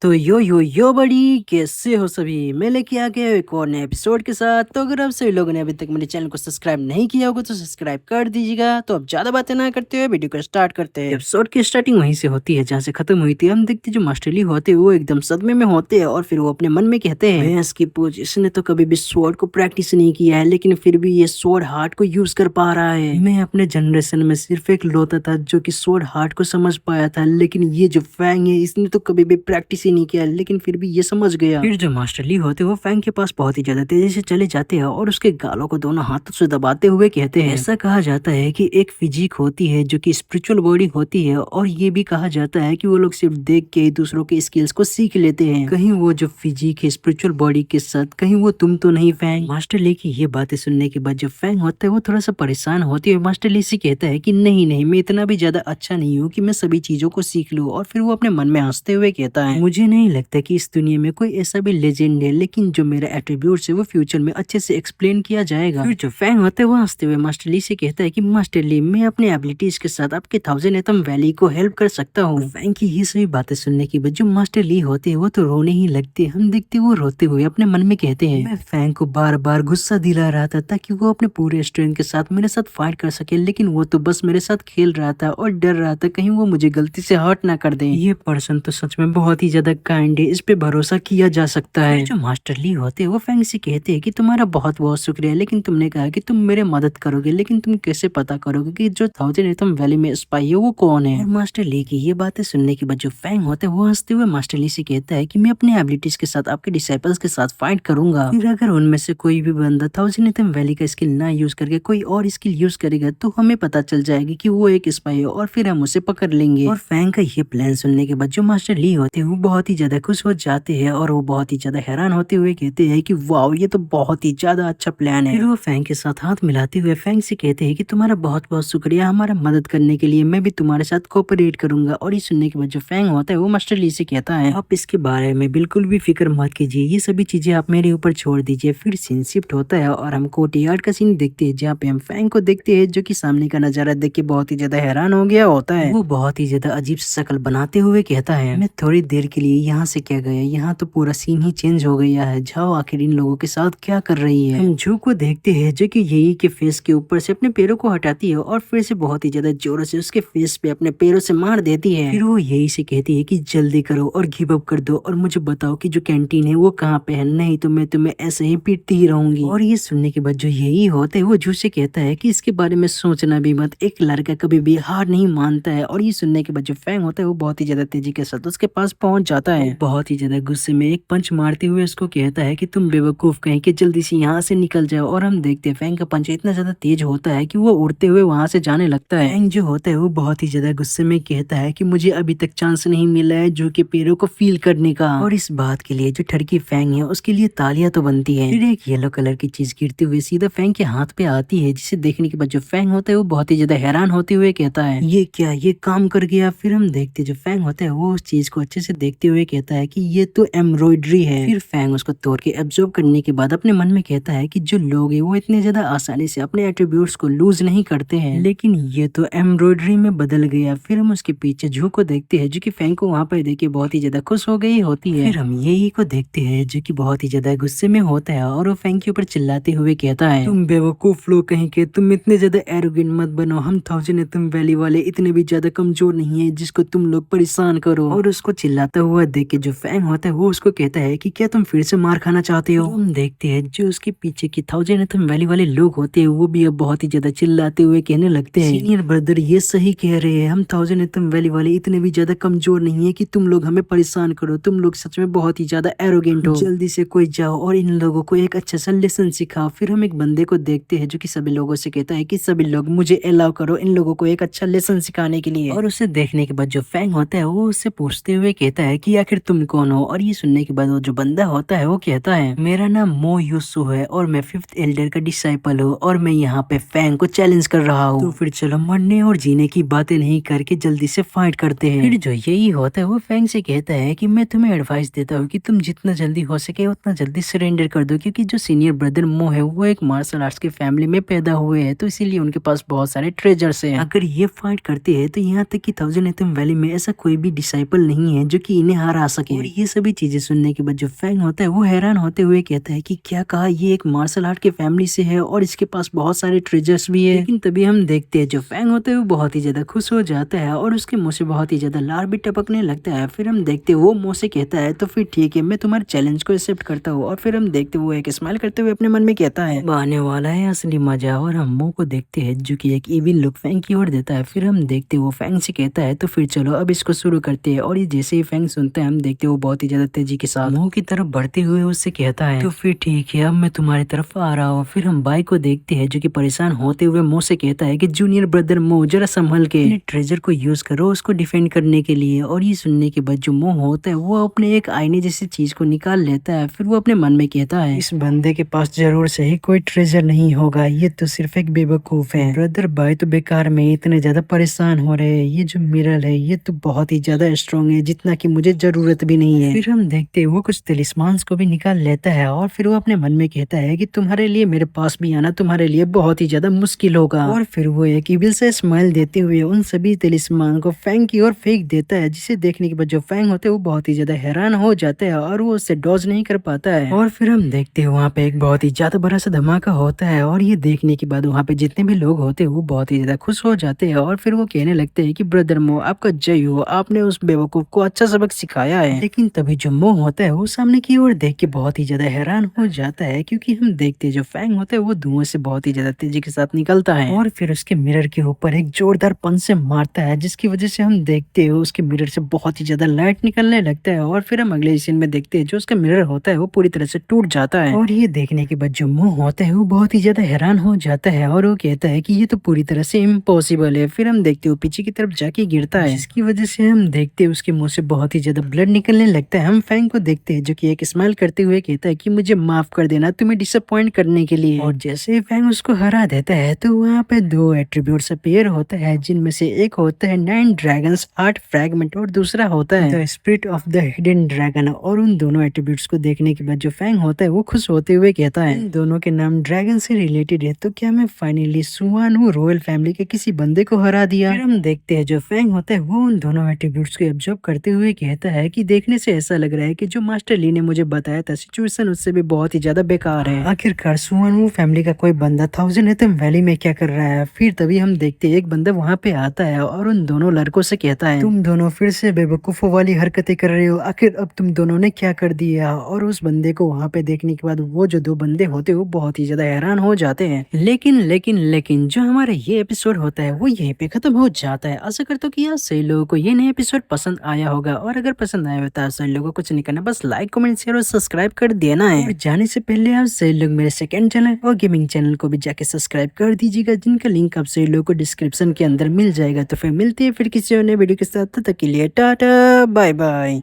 तो यो बड़ी कैसे हो सभी। मैं लेके आ गया हूँ एक और नए एपिसोड के साथ। तो अगर आप सभी लोगों ने अभी तक मेरे चैनल को सब्सक्राइब नहीं किया होगा तो सब्सक्राइब कर दीजिएगा। तो अब ज्यादा बातें ना करते हुए वीडियो को स्टार्ट करते हैं। एपिसोड की स्टार्टिंग वहीं से होती है जहाँ से खत्म हुई थी। हम देखते जो मास्टर ली होते हैं वो एकदम सदमे में होते हैं और फिर वो अपने मन में कहते हैं, भैंस की पूछ, इसने तो कभी भी स्वॉर्ड को प्रैक्टिस नहीं किया है लेकिन फिर भी ये स्वॉर्ड हार्ट को यूज कर पा रहा है। मैं अपने जनरेशन में सिर्फ एक लौता था जो कि स्वॉर्ड हार्ट को समझ पाया था, लेकिन ये जो फैंग है इसने तो कभी भी प्रैक्टिस ही नहीं किया लेकिन फिर भी ये समझ गया। फिर जो मास्टर ली होते वो फैंग के पास बहुत ही ज्यादा तेजी से चले जाते हैं और उसके गालों को दोनों हाथों से दबाते हुए कहते हैं, ऐसा कहा जाता है कि एक फिजिक होती है जो कि स्पिरिचुअल बॉडी होती है और ये भी कहा जाता है कि वो लोग सिर्फ देख के दूसरों के स्किल्स को सीख लेते हैं। कहीं वो जो फिजिक है स्पिरिचुअल बॉडी के साथ कहीं वो तुम तो नहीं फैंग। मास्टर ली की ये बातें सुनने के बाद जो फैंग होता है वो थोड़ा सा परेशान होती है। मास्टर ली से कहता है कि नहीं नहीं, मैं इतना भी ज्यादा अच्छा नहीं हूँ कि मैं सभी चीजों को सीख लूँ। और फिर वो अपने मन में हंसते हुए कहता है, मुझे नहीं लगता कि इस दुनिया में कोई ऐसा भी लेजेंड है लेकिन जो मेरा एट्रीब्यूट्स है वो फ्यूचर में अच्छे से एक्सप्लेन किया जाएगा। फिर जो फैंग होता है वो हंसते हुए मास्टर ली से कहता है कि मास्टर ली, मैं अपने एबिलिटीज के साथ आपके 1000 एटम वैली को हेल्प कर सकता हूँ। फैंग की ये सभी बातें सुनने के बाद जो मास्टर ली होते हैं वो तो रोने ही लगते। हम देखते वो रोते हुए अपने मन में कहते हैं, मैं फैंग को बार बार गुस्सा दिला रहा था ताकि वो अपने पूरे स्ट्रेंथ के साथ मेरे साथ फाइट कर सके, लेकिन वो तो बस मेरे साथ खेल रहा था और डर रहा था कहीं वो मुझे गलती से हर्ट ना कर दे। ये पर्सन तो सच में बहुत ही ज्यादा काइंड है, इस पे भरोसा किया जा सकता है। जो मास्टर ली होते हैं वो फैंग से कहते हैं कि तुम्हारा बहुत बहुत शुक्रिया, लेकिन तुमने कहा कि तुम मेरे मदद करोगे, लेकिन तुम कैसे पता करोगे कि जो 1000 एटम वैली में स्पाई है वो कौन है। और मास्टर ली की ये बातें सुनने के बाद जो फैंग होते हैं वो हंसते हुए मास्टर ली से कहता है कि मैं अपने एबिलिटीज के साथ आपके डिसाइपल्स के साथ फाइट करूंगा। फिर अगर उनमें से कोई भी बंदा 1000 एटम वैली का स्किल ना यूज करके कोई और स्किल यूज करेगा तो हमें पता चल जाएगी कि वो एक स्पाई है और फिर हम उसे पकड़ लेंगे। और फैंग का ये प्लान सुनने के बाद जो मास्टर ली होते हैं वो बहुत ही ज्यादा खुश हो जाते हैं और वो बहुत ही ज्यादा हैरान होते हुए कहते हैं कि वाओ, ये तो बहुत ही ज्यादा अच्छा प्लान है। फिर वो फैंग के साथ हाथ मिलाते हुए फैंग से कहते हैं कि तुम्हारा बहुत बहुत शुक्रिया हमारा मदद करने के लिए, मैं भी तुम्हारे साथ कोऑपरेट करूंगा। और ये सुनने के बाद जो फैंग होता है वो मास्टर ली से कहता है, आप इसके बारे में बिल्कुल भी फिक्र मत कीजिए, ये सभी चीजें आप मेरे ऊपर छोड़ दीजिए। फिर सीन शिफ्ट होता है और हम कोर्टयार्ड का सीन देखते हैं जहाँ पे हम फैंग को देखते हैं जो कि सामने का नजारा देख के बहुत ही ज्यादा हैरान हो गया होता है। वो बहुत ही ज्यादा अजीब शक्ल बनाते हुए कहता है, मैं थोड़ी देर के लिए यहाँ से क्या गया, यहाँ तो पूरा सीन ही चेंज हो गया है। जाओ, आखिर इन लोगों के साथ क्या कर रही है। हम जू को देखते हैं जो कि यही के फेस के ऊपर से अपने पैरों को हटाती है और फिर से बहुत ही ज्यादा जोरों से उसके फेस पे अपने पैरों से मार देती है। फिर वो यही से कहती है कि जल्दी करो और गिव अप कर दो और मुझे बताओ कि जो कैंटीन है वो कहाँ पे है, नहीं तो मैं तुम्हें ऐसे ही पीटती ही रहूंगी। और ये सुनने के बाद जो यही होता है वो जू से कहता है कि इसके बारे में सोचना भी मत, एक लड़का कभी भी हार नहीं मानता है। और ये सुनने के बाद जो फैंग होता है वो बहुत ही ज्यादा तेजी के साथ उसके पास पहुंच जाता है। बहुत ही ज्यादा गुस्से में एक पंच मारते हुए उसको कहता है कि तुम बेवकूफ कहीं कि जल्दी से यहाँ से निकल जाओ। और हम देखते हैं फैंग का पंच इतना ज्यादा तेज होता है कि वो उड़ते हुए वहां से जाने लगता है। फैंग जो होता है वो बहुत ही ज्यादा गुस्से में कहता है कि मुझे अभी तक चांस नहीं मिला है जो के पैरों को फील करने का, और इस बात के लिए जो ठड़की फैंग है उसके लिए तालियां तो बनती है। फिर एक येलो कलर की चीज गिरते हुए सीधा फैंग के हाथ पे आती है, जिसे देखने के बाद जो फैंग होता है वो बहुत ही ज्यादा हैरान होते हुए कहता है, ये क्या, ये काम कर गया। फिर हम देखते जो फैंग होता है वो उस चीज को अच्छे से देखते हुए कहता है कि ये तो एम्ब्रॉयडरी है। फिर फैंग उसको तोड़ के एब्जॉर्ब करने के बाद अपने मन में कहता है कि जो लोग हैं वो इतने ज्यादा आसानी से अपने एट्रीब्यूट्स को लूज नहीं करते हैं, लेकिन ये तो एम्ब्रॉयडरी में बदल गया। फिर हम उसके पीछे जू को देखते हैं जो कि फैंग को वहाँ पर देख के बहुत ही ज्यादा खुश हो गई होती है। फिर हम यही को देखते हैं जो कि बहुत ही ज्यादा गुस्से में होता है और वो फैंग के ऊपर चिल्लाते हुए कहता है, तुम बेवकूफ लोग कहीं के, तुम इतने ज्यादा एरोगेंट मत बनो, हम 1000 एटम वैली वाले इतने भी ज्यादा कमजोर नहीं है जिसको तुम लोग परेशान करो। और उसको चिल्लाता हुआ देख के जो फैंग होता है वो उसको कहता है कि क्या तुम फिर से मार खाना चाहते हो। हम देखते हैं जो उसके पीछे की 1000 एटम वैली वाले लोग होते हैं वो भी अब बहुत ही ज्यादा चिल्लाते हुए कहने लगते हैं, सीनियर ब्रदर ये सही कह रहे हैं, हम 1000 एटम वैली वाले इतने भी ज्यादा कमजोर नहीं है कि तुम लोग हमें परेशान करो, तुम लोग सच में बहुत ही ज्यादा एरोगेंट हो, जल्दी से कोई जाओ और इन लोगों को एक अच्छा सा लेसन सिखाओ। फिर हम एक बंदे को देखते हैं जो कि सभी लोगों से कहता है कि सभी लोग मुझे अलाउ करो इन लोगों को एक अच्छा लेसन सिखाने के लिए। और उसे देखने के बाद जो फैंग होता है वो उससे पूछते हुए कहता है कि आखिर तुम कौन हो। और ये सुनने के बाद वो जो बंदा होता है वो कहता है, मेरा नाम मो यूसु है और मैं 5th एल्डर का डिसाइपल हूँ और मैं यहाँ पे फैंग को चैलेंज कर रहा हूँ। तो फिर चलो मरने और जीने की बातें नहीं करके जल्दी से फाइट करते हैं। फिर जो यही होता है वो फैंग से कहता है कि मैं तुम्हें एडवाइस देता हूँ कि तुम जितना जल्दी हो सके उतना जल्दी सरेंडर कर दो, क्योंकि जो सीनियर ब्रदर मो है वो एक मार्शल आर्ट्स की फैमिली में पैदा हुए हैं, तो इसीलिए उनके पास बहुत सारे ट्रेजर्स हैं। अगर ये फाइट करते हैं तो यहाँ तक कि 1000 एटम वैली में ऐसा कोई भी डिसाइपल नहीं है जो कि इन्हें हरा सके। और ये सभी चीजें सुनने के बाद जो फैंग होता है वो हैरान होते हुए कहता है कि क्या कहा, ये एक मार्शल आर्ट की फैमिली से है और इसके पास बहुत सारे ट्रेजर्स भी है। लेकिन तभी हम देखते हैं जो फैंग होता है वो बहुत ही ज्यादा खुश हो जाता है और उसके मुंह से बहुत ही ज्यादा लार भी टपकने लगता है। फिर हम देखते हैं वो मुंह से कहता है तो फिर ठीक है, मैं तुम्हारे चैलेंज को एक्सेप्ट करता हूँ। और फिर हम देखते वो एक स्माइल करते हुए अपने मन में कहता है आने वाला है असली मजा। और हम मुंह को देखते हैं जो कि एक इविल लुक फैंग की ओर देता है। फिर हम देखते वो फैंग से कहता है तो फिर चलो अब इसको शुरू करते हैं। और ये जैसे ही फैंग सुनते हैं हम देखते वो बहुत ही ज्यादा तेजी के साथ मुंह की तरफ बढ़ते हुए उससे कहता है तो फिर ठीक है, अब मैं तुम्हारी तरफ आ रहा हूँ। फिर हम बाई को देखते हैं जो कि परेशान होते हुए मुंह से कहता है कि जूनियर ब्रदर मुंह जरा संभल के ट्रेजर को यूज करो उसको डिफेंड करने के लिए। और ये सुनने के बाद जो मुंह होता है वो अपने एक आईने जैसी चीज को निकाल लेता है। फिर वो अपने मन में कहता है इस बंदे के पास जरूर से ही कोई ट्रेजर नहीं होगा, ये तो सिर्फ एक बेवकूफ है। ब्रदर बाई तो बेकार में इतने ज्यादा परेशान हो रहे हैं, ये जो मिरर है ये तो बहुत ही ज्यादा स्ट्रॉन्ग है जितना कि मुझे जरूरत भी नहीं है। फिर हम देखते हैं वो कुछ तलिस्मांस को भी निकाल लेता है और फिर वो अपने मन में कहता है कि तुम्हारे लिए मेरे पास भी आना तुम्हारे लिए बहुत ही ज्यादा मुश्किल होगा। और फिर वो एक इविल से स्माइल देते हुए उन सभी तलिस्मान को फैंग की ओर फेंक देता है, जिसे देखने के बाद जो फैंग होते हैं वो बहुत ही ज्यादा हैरान हो जाते हैं और वो उससे डॉज नहीं कर पाता है। और फिर हम देखते हैं वहाँ पे एक बहुत ही ज्यादा बड़ा सा धमाका होता है और ये देखने के बाद वहाँ पे जितने भी लोग होते हैं वो बहुत ही ज्यादा खुश हो जाते हैं। और फिर वो कहने लगते हैं कि ब्रदर मो आपका जय हो, आपने उस बेवकूफ को अच्छा सबक सिखाया है। लेकिन तभी जो मो होता है वो सामने की ओर देख के बहुत ही ज्यादा हैरान हो जाता है, क्योंकि हम देखते हैं जो फैंग होता है वो धुआं से बहुत ही ज्यादा तेजी के साथ निकलता है और फिर उसके मिरर के ऊपर एक जोरदार पंच से मारता है, जिसकी वजह से हम देखते हैं उसके मिरर से बहुत ही ज्यादा लाइट निकलने लगता है। और फिर हम अगले सीन में देखते हैं जो उसका मिरर होता है वो पूरी तरह से टूट जाता है। और ये देखने के बाद जो मुंह होता है वो बहुत ही ज्यादा हैरान हो जाता है और वो कहता है कि ये तो पूरी तरह से इम्पॉसिबल है। फिर हम देखते हो पीछे की तरफ जाके गिरता है, जिसकी वजह से हम देखते हैं उसके मुंह से बहुत ही ज्यादा ब्लड निकलने लगता है। हम फैंग को देखते हैं जो कि एक स्माइल करते हुए कहता है कि मुझे माफ कर देना तुम्हें डिसअपॉइंट करने के लिए। और जैसे ही फैंग उसको हरा देता है तो वहाँ पे दो एट्रीब्यूट्स अपीयर होता है, जिनमें से एक होता है 9 ड्रैगन्स हार्ट फ्रैगमेंट और दूसरा होता है the spirit of the hidden dragon. और उन दोनों एट्रीब्यूट्स को देखने के बाद जो फैंग होता है वो खुश होते हुए कहता है इन दोनों के नाम ड्रैगन से रिलेटेड है, तो क्या मैं फाइनली सुआनू रॉयल फैमिली के किसी बंदे को हरा दिया। फिर हम देखते हैं जो फैंग होता है वो उन दोनों एट्रीब्यूट्स को ऑब्जर्व करते हुए कहता है कि देखने से ऐसा लग रहा है कि जो मास्टर ली ने मुझे बताया था सिचुएशन उससे भी बहुत ही ज्यादा बेकार है। आखिरकार सुआनू फैमिली का कोई बंदा थाउजेंड एथम वैली में क्या कर रहा है। फिर तभी हम देखते हैं एक बंदा वहाँ पे आता है और उन दोनों लड़कों से कहता है तुम दोनों फिर से बेवकूफों वाली हरकतें कर रहे हो, आखिर अब तुम दोनों ने क्या कर दिया। और उस बंदे को वहाँ पे देखने के बाद वो जो दो बंदे होते हैं वो बहुत ही ज्यादा हैरान हो जाते हैं। लेकिन जो हमारा ये एपिसोड होता है वो यहीं पे खत्म हो जाता है। आशा करता हूँ कि यार सही लोगों को ये नया एपिसोड पसंद आया होगा, और अगर पसंद आया हो तो सही लोगों को कुछ नहीं करना, बस लाइक कमेंट शेयर और सब्सक्राइब कर देना है। और जाने से पहले आप सही लोग मेरे सेकंड चैनल और गेमिंग चैनल को भी जाके सब्सक्राइब कर दीजिएगा, जिनका लिंक आप सही लोगों को डिस्क्रिप्शन के अंदर मिल जाएगा। तो फिर मिलते हैं फिर किसी और नए वीडियो के साथ, तब तक के लिए टाटा बाय बाय।